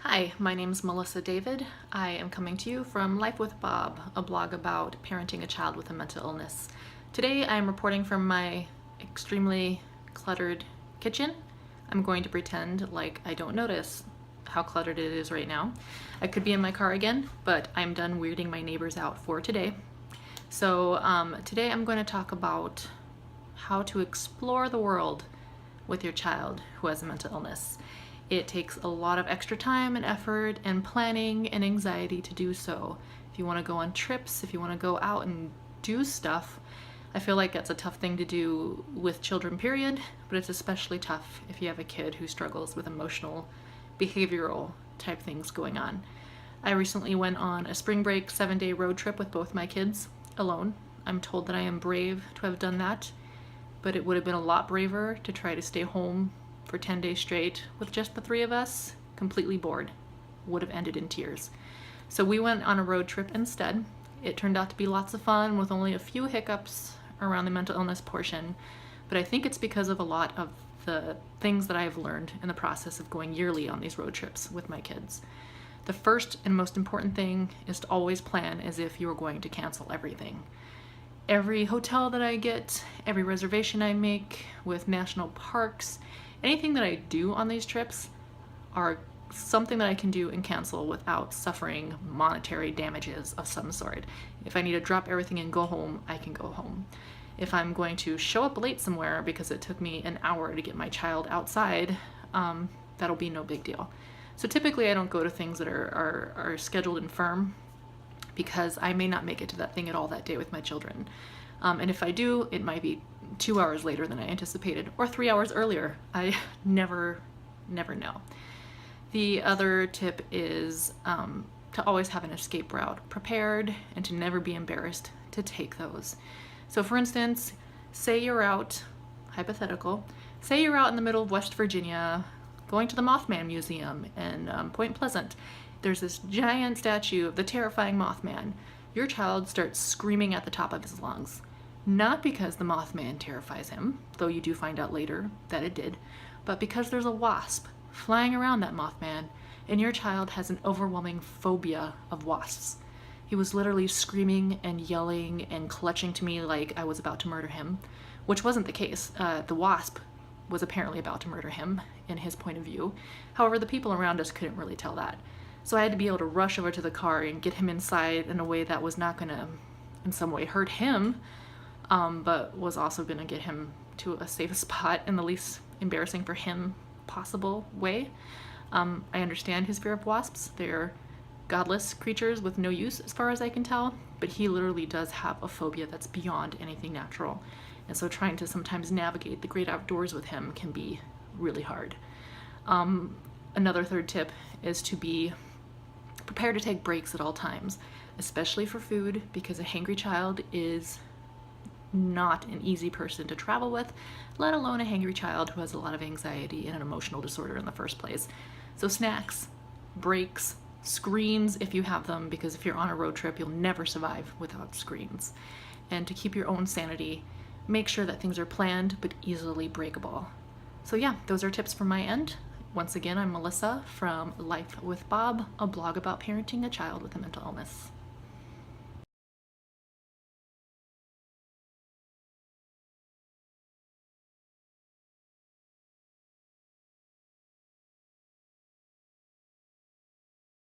Hi, my name's Melissa David. I am coming to you from Life with Bob, a blog about parenting a child with a mental illness. Today I'm reporting from my extremely cluttered kitchen. I'm going to pretend like I don't notice how cluttered it is right now. I could be in my car again, but I'm done weirding my neighbors out for today. So today I'm going to talk about how to explore the world with your child who has a mental illness. It takes a lot of extra time and effort and planning and anxiety to do so. If you want to go on trips, if you want to go out and do stuff, I feel like that's a tough thing to do with children, period, but it's especially tough if you have a kid who struggles with emotional, behavioral type things going on. I recently went on a spring break 7-day road trip with both my kids alone. I'm told that I am brave to have done that, but it would have been a lot braver to try to stay home for 10 days straight with just the three of us, completely bored. Would have ended in tears. So we went on a road trip instead. It turned out to be lots of fun with only a few hiccups around the mental illness portion, but I think it's because of a lot of the things that I've learned in the process of going yearly on these road trips with my kids. The first and most important thing is to always plan as if you are going to cancel everything. Every hotel that I get, every reservation I make with national parks, anything that I do on these trips are something that I can do and cancel without suffering monetary damages of some sort. If I need to drop everything and go home, I can go home. If I'm going to show up late somewhere because it took me an hour to get my child outside, that'll be no big deal. So typically I don't go to things that are scheduled and firm because I may not make it to that thing at all that day with my children. And if I do, it might be 2 hours later than I anticipated, or 3 hours earlier. I never know. The other tip is to always have an escape route prepared and to never be embarrassed to take those. So for instance, say you're out, hypothetical, say you're out in the middle of West Virginia going to the Mothman Museum in Point Pleasant. There's this giant statue of the terrifying Mothman. Your child starts screaming at the top of his lungs. Not because the Mothman terrifies him, though you do find out later that it did, but because there's a wasp flying around that Mothman, and your child has an overwhelming phobia of wasps. He was literally screaming and yelling and clutching to me like I was about to murder him, which wasn't the case. The wasp was apparently about to murder him in his point of view. However, the people around us couldn't really tell that. So I had to be able to rush over to the car and get him inside in a way that was not going to in some way hurt him, but was also going to get him to a safe spot in the least embarrassing for him possible way. I understand his fear of wasps. They're godless creatures with no use as far as I can tell, but he literally does have a phobia that's beyond anything natural. And so trying to sometimes navigate the great outdoors with him can be really hard. Another third tip is to be prepared to take breaks at all times, especially for food, because a hangry child is not an easy person to travel with, let alone a hangry child who has a lot of anxiety and an emotional disorder in the first place. So snacks, breaks, screens if you have them, because if you're on a road trip, you'll never survive without screens. And to keep your own sanity, make sure that things are planned but easily breakable. So yeah, those are tips from my end. Once again, I'm Melissa from Life with Bob, a blog about parenting a child with a mental illness.